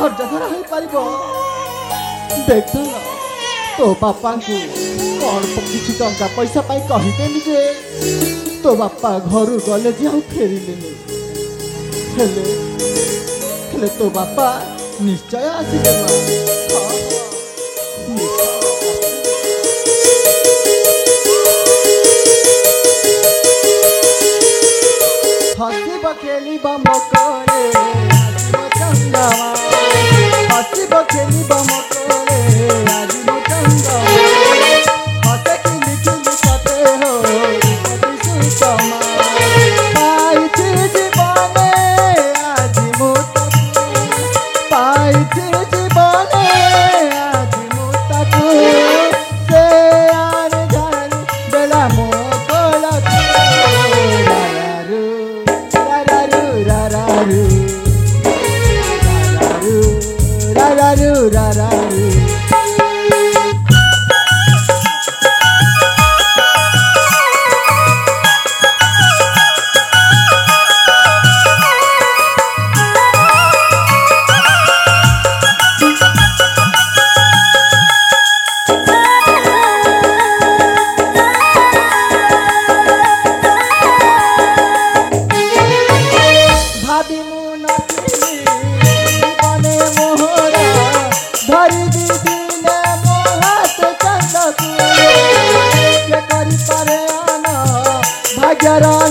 धैर्य धरा हो पार देख तो बापा को कौन किसी टंका पैसा पाई कहीदेली जे तो बापा घर गले जे फेरिले हेले तो बापा निश्चय आसिले हसीब खेलिब मकले आजिम चंदवा हसीब खेलिब मकले आजिम चंदवा हसे खिली खिली कते हो रूपति सुषमा पाइछि जीवने आजि मुताकु पाइछि जीवने आजि मुताकु से आर झाड़ी बेला मो कोलकु रारारू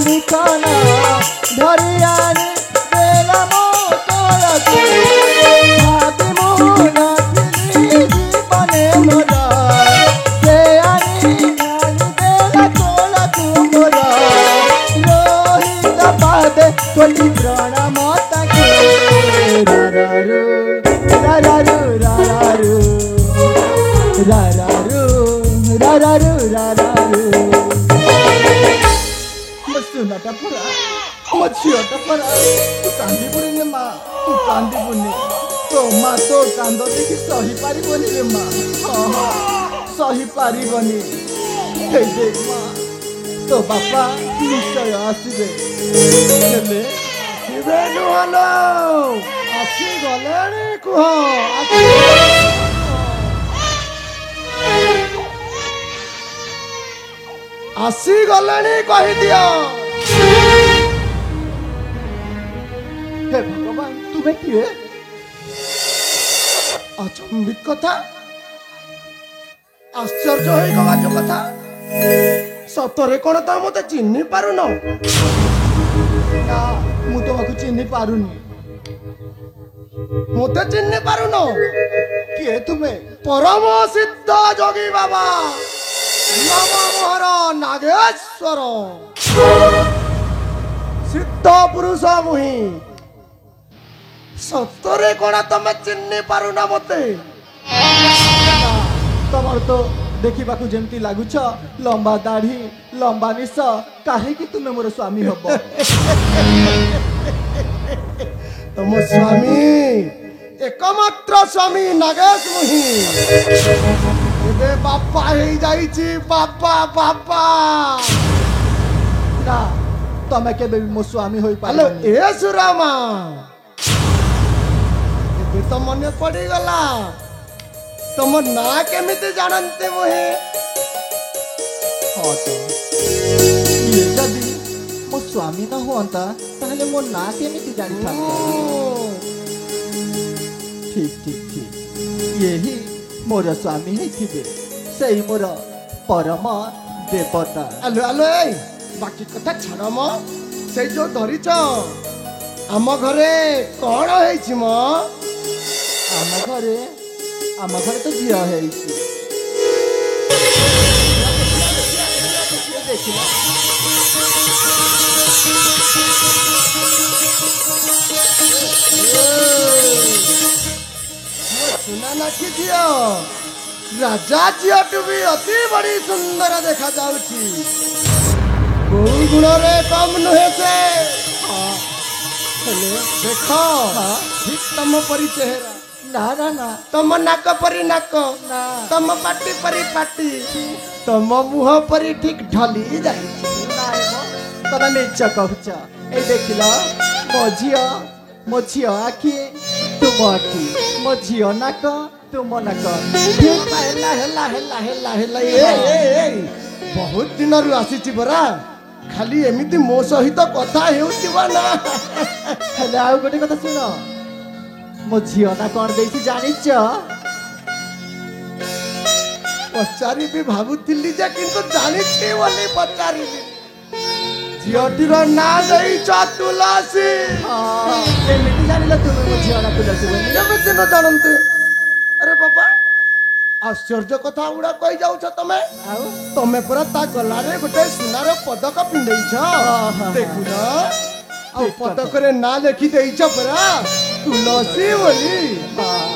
लिखना धरियानी बेला मो कोलकु भाभी मुना थिली जीवने मोरा से आनी नानी बेला कोलकु मोरा रोहित पादे कोटि प्रणाम ताके रारारू रारारू रारारू रारारू रारारू रारारू सुनाटा परा मो झीटा परा तू कांदीबुनी रे माँ तू कांदीबुनी तो माँ तो कांद देखी सही पारिबनी रे माँ हाँ हाँ सही पारिबनी हे देख माँ तो बापा निश्चय आसिबे हेले आसिबे नुहलो आसी गलेनी कुह आसी गलेनी कहि दियो हे भगवान तुम्हें किए अचंबित कथा आश्चर्य हो गला जो कथा सतरे कौन तो मत चिन्ह पारुन ना मु तुमको चिन्ह पारुनी मत चिन्ह पारुन किए तुम्हें परम सिद्ध जोगी बाबा नमोहर नागेश्वर सिद्ध पुरुष मुहि सतरे कोना तमे चिन्ह पारुना मते तमर तो देखा जमती लगुच लंबा दाढ़ी लंबा निश कहीं तुम्हें मोर स्वामी हम तुम स्वामी एकमात्र स्वामी नागेश मुहि ए बापा हे जाइछि बापा बापा ना तमे के मो स्वामी होई पालो ए सुरामा ए तो मन पड़ी गला तुम ना केमिति जानते मुहे हाँ तो ये जदि मो स्वामी न होता ताहले मो ना केमिति जानि था ठीक ठीक ठीक यही मोर स्वामी है थिबे सही मोर परम देवता आलो आलो ए बाकी कथा छाड़ म से जो धरिच आम घरे कौन है म आम घरे तो झील है सुना ना कि झील राजा झीलटू भी अति बड़ी सुंदर देखा जाउची बहु गुण रे कम नुहे से देख ठीक तम परी चेहरा ना ना ना तम नाक परी नाक ना तम पाटी परी पाटी तम मुह परी ठीक ढली जाई तम निच कहूच ए देखिल मो झी आखि तू मोटी मो झियो नाक तुम नाक हेला हेला हेला हेला हेला बहुत दिन रु आसी बरा खाली एमिति मो सहित कथा हेउतिबा ना हेले आउ गोटे कथा सुन मो झियो ना कोन देइछि जानिछ पचारि भी भाबुतिली जे किंतु जानि छी बोली पचारि झियोटीर ना देइछ तुलसी हां एमिति जानिला तुमे मो झियो ना तुलसी बोली एमिति न जानते अरे बाबा आश्चर्य कथा उड़ा कहि जाउ छ तमे पूरा ता गला रे गोटे सुनार पदक पिंदैछ देखु ना आ पदक रे ना लिखि देइछ पूरा तुलसी बोली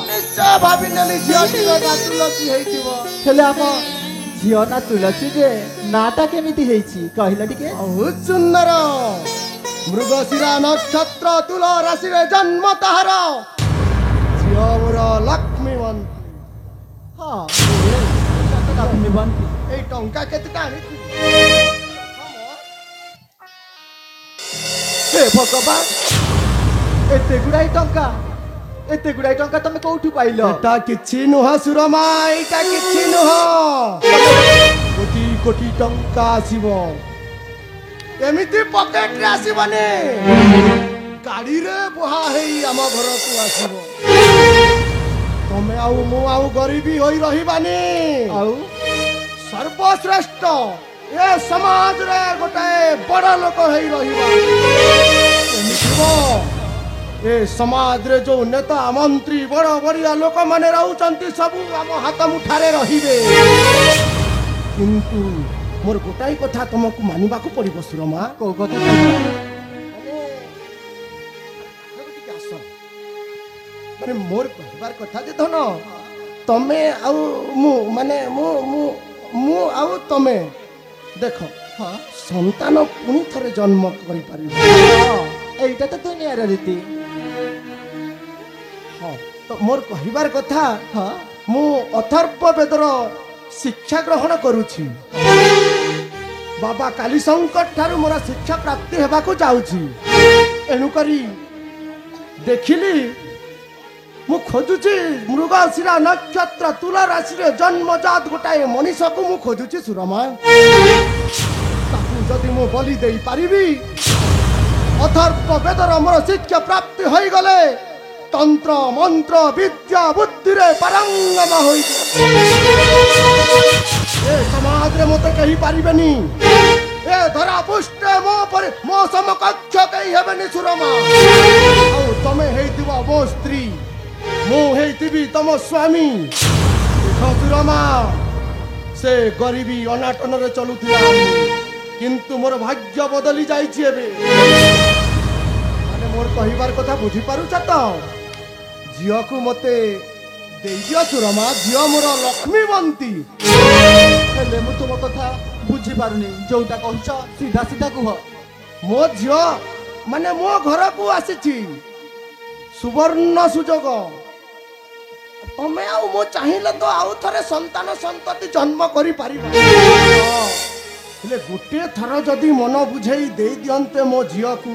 निश्चय भाबी नेली झियोटीर ना तुलसी हेइथिबो हेले हम झियो ना तुलसी जे नाटा केमिति हेइछि कहिला टिके बहुत सुंदर मृगशिरा नक्षत्र तुला राशि रे जन्म ताहार झियो मोर लक्ष्मीवंती हां लक्ष्मीवंती ए टंका केतेटा आनी हे भगवान एते गुडाई टंका तमे कोठु पाइलो एटा किछि नुह सुरमा एटा किछि नुह कोटी कोटी टंका आसीबो एमिति पॉकेट रे आसीबने गाड़ी रे बोहा हेई हम घर को आसीबो तमे आउ मु आउ गरीबी होई रहिबानी आउ सर्वश्रेष्ठ ए समाज रे गोटे बड़ लोक हेई रहिबा एमितिबो ए समाज रे जो नेता मंत्री बड़ बड़िया लोक माने रहउचंती सब हम हाथ मुठारे रहिबे किंतु मोर गोटाई कथा तुमको मानिबा को पड़िबो सुरमा को कथा माने मोर कहबार कथा जे धन तमे आउ मु माने मु आउ तमे देखो हां संतान पुनी थरे जन्म करि पारिबो एटा तो दुनिया रे रीति हां तो मोर कहबार कथा हां मु अथर्व वेदर शिक्षा ग्रहण करूछि बाबा काली संकट ठारू मोर शिक्षा प्राप्ति हेबा को जाउछि एनु करी देखिली मु खोजुछि मृगशिरा नक्षत्र तुला राशि रे जन्मजात गोटाए मनीष को मु खोजुछि सुरमा ताकू जदि मु बलि देई पारिबी अथर्व वेदर मोर शिक्षा प्राप्ति होई गले तंत्र मंत्र विद्या बुद्धि रे पारंगम होई ए समाज रे मते कहि पारिबेनी ए धरा पुष्टे मो समकक्ष कहि हेबेनी सुरमा औ तमे हेइतिबा मो स्त्री मु हेइतिबी तम स्वामी देखो सुरमा से गरीबी अनाटन रे चलुथिला किंतु मोर भाग्य बदली जाइछि एबे माने मोर कहिबार कथा बुझी पारुछ त झियो को मते देइयो सुरमा झियो मोर लक्ष्मीवंती हेले मु तुम कथा बुझी पारुनी जोटा कहछ सीधा सीधा कुह मो झियो माने मो घर को आसीछि सुवर्ण सुजोग तमे आउ मो चाहिले तो आउ थरे संतान संतति जन्म करि पारिबो हेले गुटे थर जदी मन बुझेई दे दियंते मो झियो को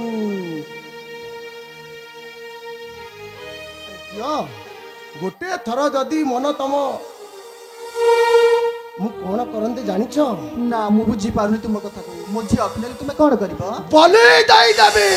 झियो गोटे थर जदी मन तम मु कोन करंते जानिछ ना मु बुझी पारुनी तुम कथा को मो झियो अखने तुमे कोन करबो बलि दाई जाबे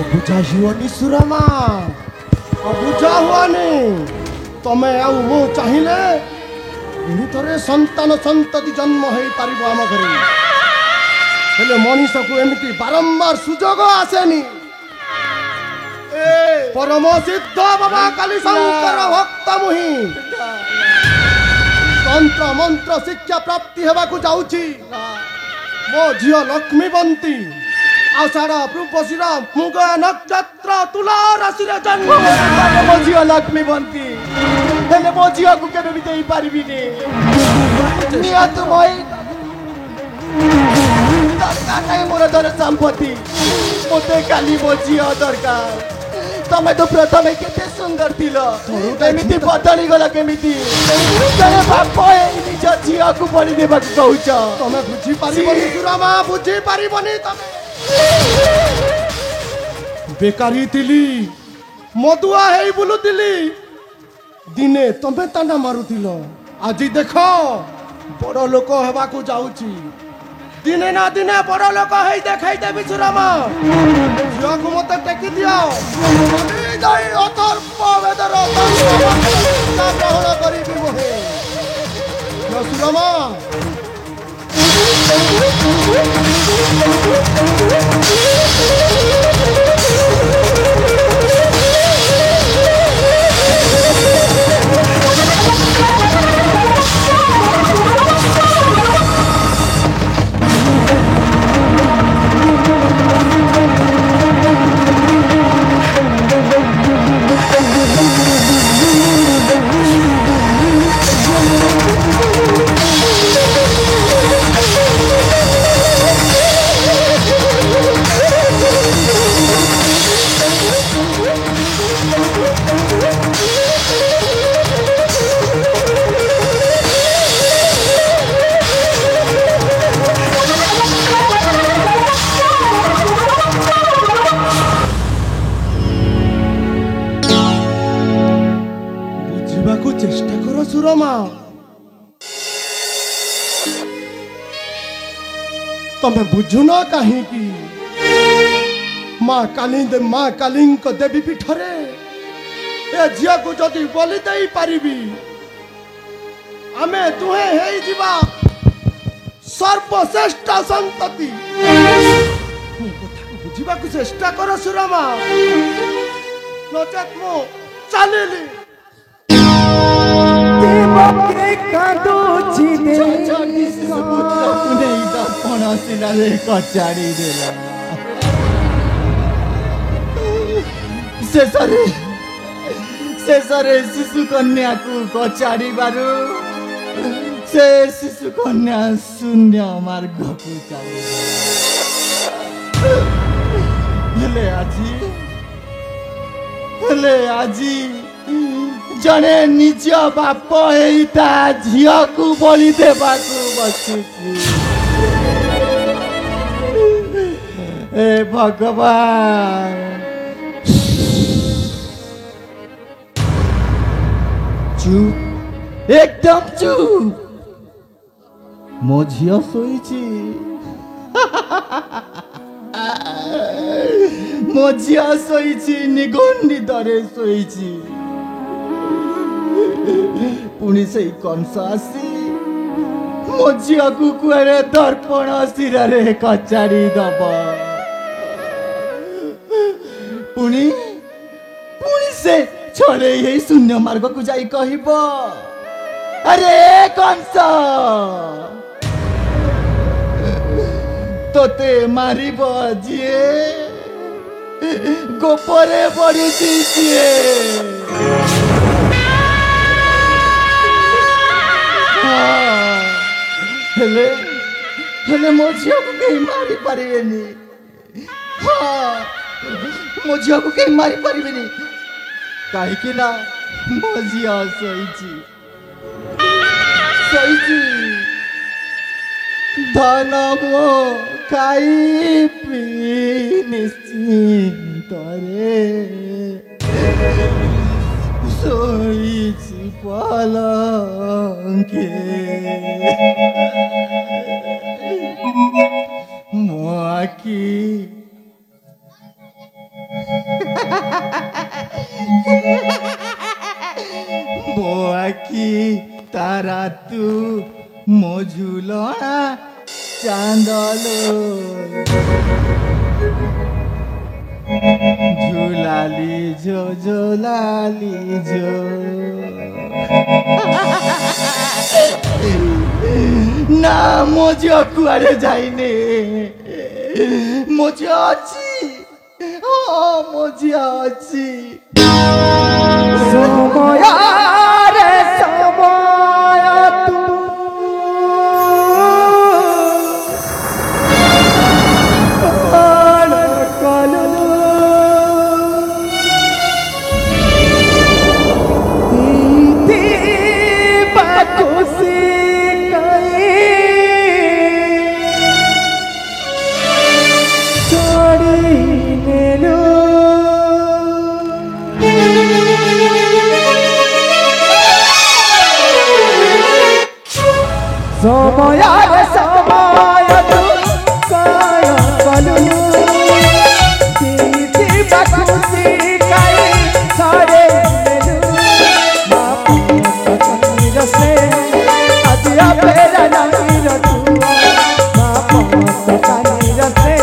बुझा हुआनी सुरमा बुझा हुआनी तमे आउ मु चाहिले इनी थरे संतान संतति जन्म हेई पारिबो आम घरे हेले मनीष को एमिति बारंबार सुजोग आसेनी ए परम सिद्ध बाबा काली शंकर भक्त मुहि तंत्र मंत्र शिक्षा प्राप्ति हेबा को जाउची मो झियो लक्ष्मीवंती आषाढ़ पूर्वशीर मुग नक्षत्र तुला राशि जन्म मो झील लक्ष्मीवंती हेले मो झील को केबे भी देई पारिबिनी नियत मई दरकार नहीं मोर धन संपत्ति मोते खाली मो झील दरकार तमे तो प्रथमे केते सुंदर थिलो एमिति बदली गला केमिति जने बाप निज झील को बलि देबा कहउछ तमे बुझी पारिबनी सुरमा बुझी पारिबनी तमे बेकारी थिली मदुआ हेई बुलुथिली दिने तमे ताना मारुथिलो आज देख बड़ लोक हेबा को जाउची दिने ना दिने बड़ लोक हेई देखाई देबी सुरमा झियो को मते टेकी दियो जाई अतर्प वेदर ग्रहण करिबी मोहे न सुरमा चेष्टा करो सुरमा तमे बुझु न कहीं की माँ काली को देवी पीठरे ए झिया को जदि बलि दे पारिबी आमे तुहे हेई जीवा सर्वश्रेष्ठ संतति मो कथा को बुझिबा को चेष्टा करो सुरमा नचेत मो चलिली के कादो चिदे तूने इदा पणसिला रे कचाड़ी देला शेषरे शिशु कन्या को कचाड़ी बारू से शिशु कन्या शून्य मार्ग को चली हेले आजी जने निज बाप एइता झिया को बलि देबा को बसिछि ए भगवान चुप एकदम चुप मो झिया सोइछि मो झिया सोइछि निगुंडी दरे सोइछि पुणी से कंस आसी मो झिया को कुआरे दर्पण शिरारे कचाड़ी दब पुणी से छड़े यही शून्य मार्ग को जाई कहब अरे कंस तोते मारिब जिए गोपरे पड़ुची जिए हेले मो झिया को कहीं मारी पारिबेनी मो झिया को कहीं मारी पारिबेनी कहीं ना मो झिया सोइछि धन मो खाई पी निश्चिंत रे सोइछि पलंके मो आखी तारा तू मो झुलना चांदलो झुलाली जो ना मो झिया कुआरे जाइने মজিয়া আছি মজিয়া আছি সময় রে সময় তু কাল কাল দিদি বাকুসি কাই চড়ি নেলো সময় সময় তু কায় কলু দিদি বাকুসি কাই ছড়ে নেলু বাপু কতনি রসে আজিয়া পেরা নামি রতু বাপু কতনি রসে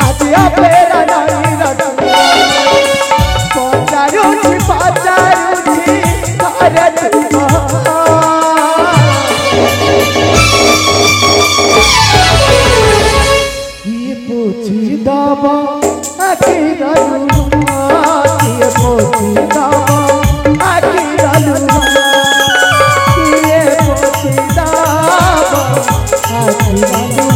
আজিয়া পেরা নামি রতু পচারুছি ঘরে তুমা কিয়ে পৌঁছি দাব আকি রালু কিয়ে পৌঁছি দাব আকি রালু কিয়ে পৌঁছি দাব আকি রালু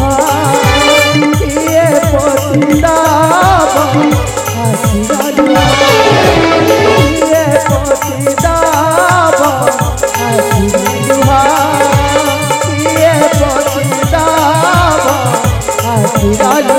কিয়ে পৌঁছি দাব আকি রালু কিয়ে পৌঁছি দাব আকি রালু কিয়ে পৌঁছি দাব আকি রালু